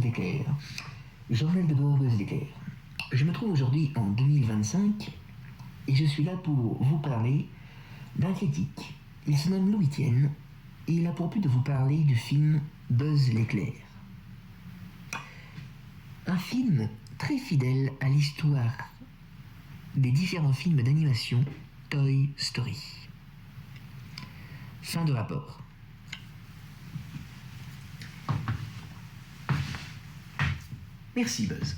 d'éclair. Journal de bord Buzz l'éclair. Je me trouve aujourd'hui en 2025 et je suis là pour vous parler d'un critique. Il se nomme Louis Tienne et il a pour but de vous parler du film Buzz l'éclair. Un film très fidèle à l'histoire des différents films d'animation Toy Story. Fin de rapport. Merci Buzz.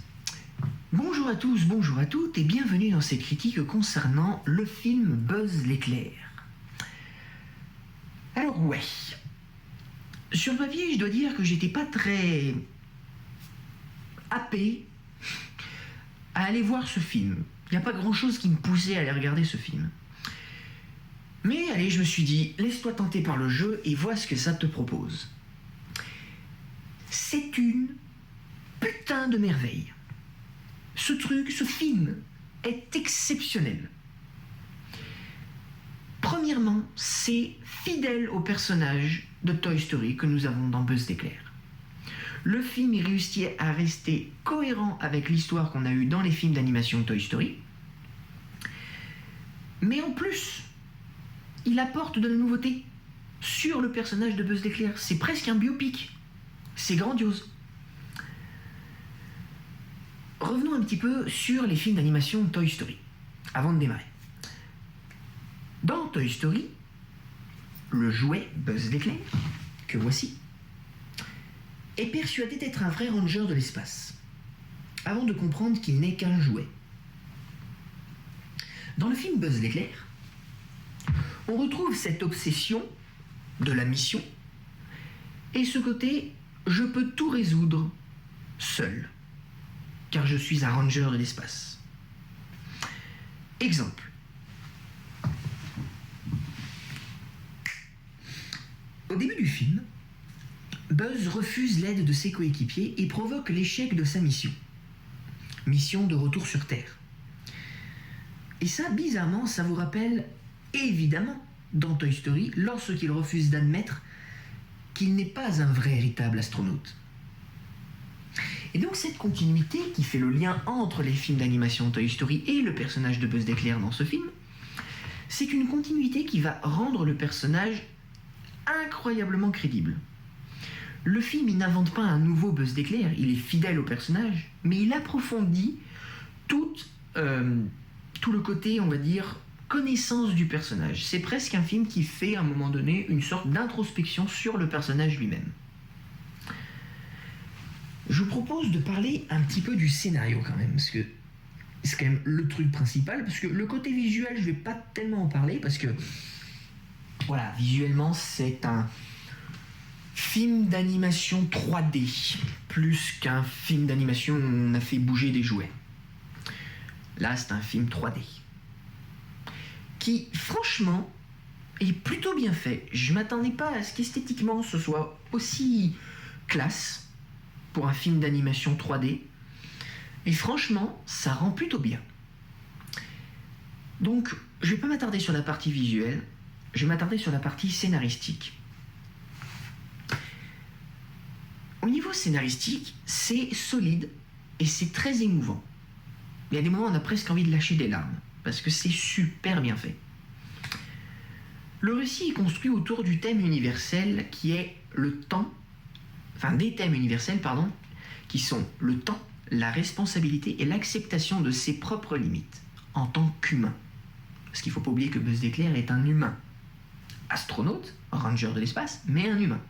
Bonjour à tous, bonjour à toutes et bienvenue dans cette critique concernant le film Buzz l'éclair. Alors ouais, sur le papier je dois dire que j'étais pas très happé à aller voir ce film. Il n'y a pas grand chose qui me poussait à aller regarder ce film. Mais allez, je me suis dit, laisse-toi tenter par le jeu et vois ce que ça te propose. C'est une putain de merveille. Ce truc, ce film est exceptionnel. Premièrement, c'est fidèle au personnage de Toy Story que nous avons dans Buzz l'éclair. Le film il réussit à rester cohérent avec l'histoire qu'on a eue dans les films d'animation de Toy Story. Mais en plus, il apporte de la nouveauté sur le personnage de Buzz l'éclair. C'est presque un biopic. C'est grandiose. Revenons un petit peu sur les films d'animation de Toy Story, avant de démarrer. Dans Toy Story, le jouet Buzz l'éclair, que voici, est persuadé d'être un vrai ranger de l'espace, avant de comprendre qu'il n'est qu'un jouet. Dans le film Buzz l'éclair, on retrouve cette obsession de la mission et ce côté « je peux tout résoudre seul ». Car je suis un ranger de l'espace. Exemple. Au début du film, Buzz refuse l'aide de ses coéquipiers et provoque l'échec de sa mission. Mission de retour sur Terre. Et ça, bizarrement, ça vous rappelle, évidemment, dans Toy Story, lorsqu'il refuse d'admettre qu'il n'est pas un vrai véritable astronaute. Et donc cette continuité qui fait le lien entre les films d'animation Toy Story et le personnage de Buzz l'éclair dans ce film, c'est une continuité qui va rendre le personnage incroyablement crédible. Le film, il n'invente pas un nouveau Buzz l'éclair, il est fidèle au personnage, mais il approfondit tout le côté, on va dire, connaissance du personnage. C'est presque un film qui fait à un moment donné une sorte d'introspection sur le personnage lui-même. Je vous propose de parler un petit peu du scénario quand même, parce que c'est quand même le truc principal, parce que le côté visuel, je vais pas tellement en parler, parce que, voilà, visuellement, c'est un film d'animation 3D, plus qu'un film d'animation où on a fait bouger des jouets. Là, c'est un film 3D, qui, franchement, est plutôt bien fait. Je m'attendais pas à ce qu'esthétiquement, ce soit aussi classe, pour un film d'animation 3D, et franchement, ça rend plutôt bien. Donc, je vais pas m'attarder sur la partie visuelle, je vais m'attarder sur la partie scénaristique. Au niveau scénaristique, c'est solide et c'est très émouvant. Il y a des moments où on a presque envie de lâcher des larmes, parce que c'est super bien fait. Le récit est construit autour du thème universel qui est le temps, des thèmes universels, qui sont le temps, la responsabilité et l'acceptation de ses propres limites en tant qu'humain. Parce qu'il ne faut pas oublier que Buzz l'éclair est un humain. Astronaute, ranger de l'espace, mais un humain.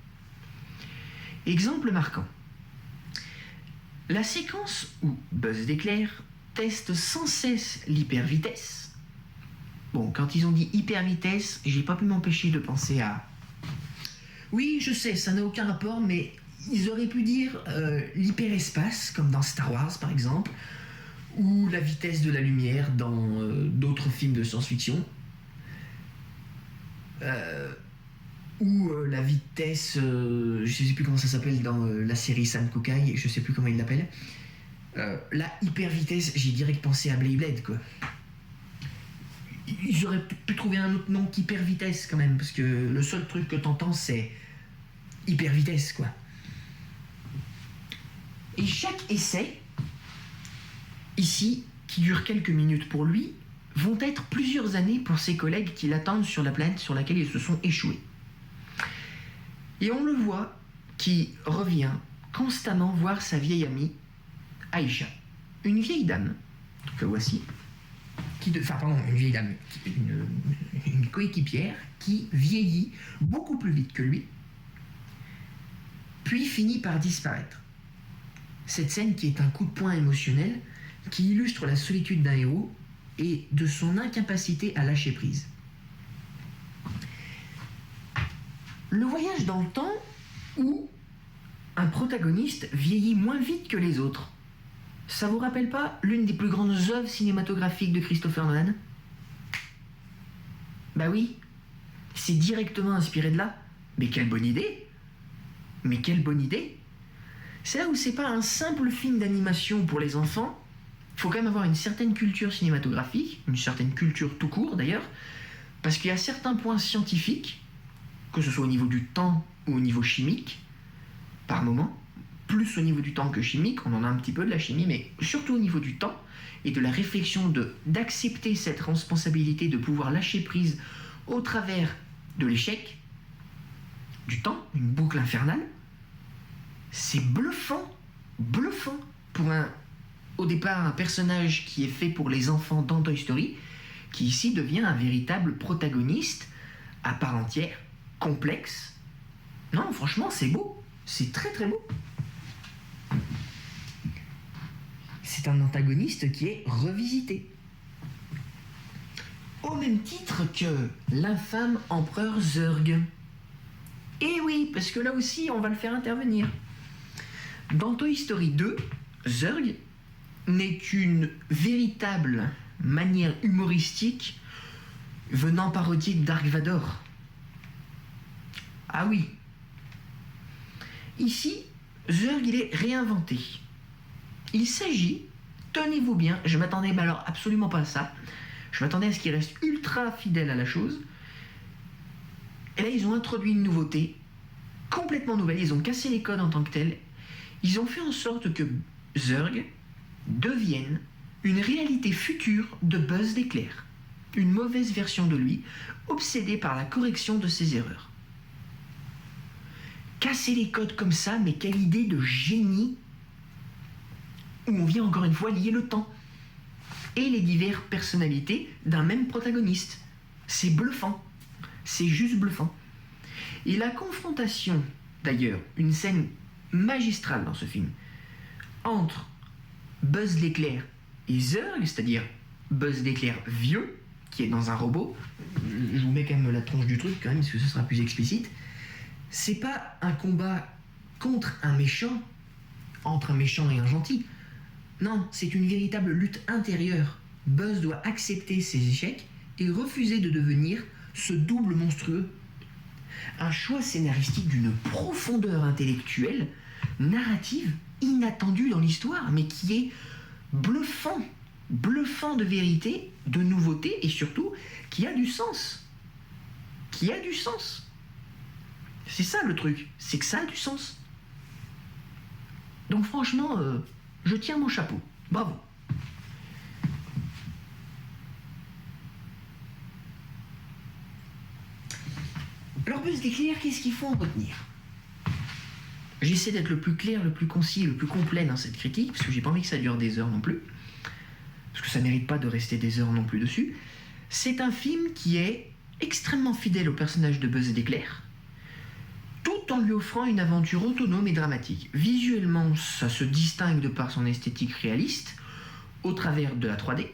Exemple marquant. La séquence où Buzz l'éclair teste sans cesse l'hypervitesse. Bon, quand ils ont dit hypervitesse, j'ai pas pu m'empêcher de penser à... Oui, je sais, ça n'a aucun rapport, mais... Ils auraient pu dire l'hyperespace, comme dans Star Wars par exemple, ou la vitesse de la lumière dans d'autres films de science-fiction, ou la vitesse, je ne sais plus comment ça s'appelle dans la série Sam Kukai, je ne sais plus comment ils l'appellent. La hyper-vitesse, j'ai direct pensé à Beyblade, quoi. Ils auraient pu trouver un autre nom qu'hyper-vitesse quand même, parce que le seul truc que t'entends c'est hyper-vitesse, quoi. Et chaque essai, ici, qui dure quelques minutes pour lui, vont être plusieurs années pour ses collègues qui l'attendent sur la planète sur laquelle ils se sont échoués. Et on le voit qui revient constamment voir sa vieille amie, Aïcha, une vieille dame, que voici, une vieille dame, une coéquipière qui vieillit beaucoup plus vite que lui, puis finit par disparaître. Cette scène qui est un coup de poing émotionnel qui illustre la solitude d'un héros et de son incapacité à lâcher prise. Le voyage dans le temps où un protagoniste vieillit moins vite que les autres. Ça vous rappelle pas l'une des plus grandes œuvres cinématographiques de Christopher Nolan? Bah oui, c'est directement inspiré de là. Mais quelle bonne idée! Mais quelle bonne idée! C'est là où c'est pas un simple film d'animation pour les enfants. Faut quand même avoir une certaine culture cinématographique, une certaine culture tout court d'ailleurs, parce qu'il y a certains points scientifiques, que ce soit au niveau du temps ou au niveau chimique, par moment, plus au niveau du temps que chimique, on en a un petit peu de la chimie, mais surtout au niveau du temps et de la réflexion d'accepter cette responsabilité de pouvoir lâcher prise au travers de l'échec, du temps, une boucle infernale. C'est bluffant, bluffant pour au départ un personnage qui est fait pour les enfants dans Toy Story, qui ici devient un véritable protagoniste à part entière, complexe. Non, franchement, c'est beau, c'est très très beau. C'est un antagoniste qui est revisité. Au même titre que l'infâme empereur Zurg. Et oui, parce que là aussi, on va le faire intervenir. Dans Toy Story 2, Zurg n'est qu'une véritable manière humoristique venant parodier Dark Vador. Ah oui. Ici, Zurg, il est réinventé. Il s'agit, tenez-vous bien, je m'attendais mais alors absolument pas à ça, je m'attendais à ce qu'il reste ultra fidèle à la chose. Et là, ils ont introduit une nouveauté complètement nouvelle, ils ont cassé les codes en tant que tels. Ils ont fait en sorte que Zurg devienne une réalité future de Buzz l'éclair, une mauvaise version de lui, obsédé par la correction de ses erreurs. Casser les codes comme ça, mais quelle idée de génie, où on vient encore une fois lier le temps et les diverses personnalités d'un même protagoniste. C'est bluffant, c'est juste bluffant. Et la confrontation, d'ailleurs, une scène magistrale dans ce film, entre Buzz l'éclair et Zurg, c'est-à-dire Buzz l'éclair vieux, qui est dans un robot, je vous mets quand même la tronche du truc quand même, parce que ce sera plus explicite, c'est pas un combat contre un méchant, entre un méchant et un gentil. Non, c'est une véritable lutte intérieure. Buzz doit accepter ses échecs et refuser de devenir ce double monstrueux. Un choix scénaristique d'une profondeur intellectuelle, narrative, inattendue dans l'histoire, mais qui est bluffant, bluffant de vérité, de nouveauté et surtout qui a du sens. Qui a du sens. C'est ça le truc, c'est que ça a du sens. Donc franchement, je tiens mon chapeau. Bravo. Alors Buzz l'éclair, qu'est-ce qu'il faut en retenir? J'essaie d'être le plus clair, le plus concis, le plus complet dans cette critique, parce que j'ai pas envie que ça dure des heures non plus. Parce que ça mérite pas de rester des heures non plus dessus. C'est un film qui est extrêmement fidèle au personnage de Buzz l'éclair, tout en lui offrant une aventure autonome et dramatique. Visuellement, ça se distingue de par son esthétique réaliste, au travers de la 3D,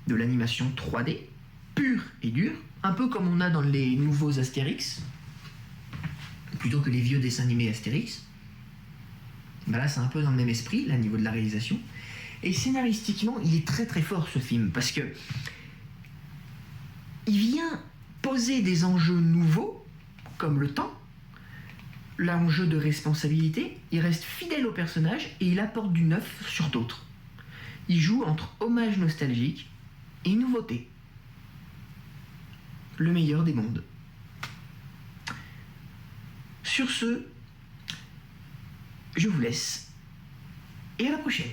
de l'animation 3D, pure et dure, un peu comme on a dans les nouveaux Astérix, plutôt que les vieux dessins animés Astérix. Ben là, c'est un peu dans le même esprit, là, au niveau de la réalisation. Et scénaristiquement, il est très très fort ce film, parce que il vient poser des enjeux nouveaux, comme le temps, l'enjeu de responsabilité, il reste fidèle au personnage et il apporte du neuf sur d'autres. Il joue entre hommage nostalgique et nouveauté. Le meilleur des mondes. Sur ce, je vous laisse. et à la prochaine.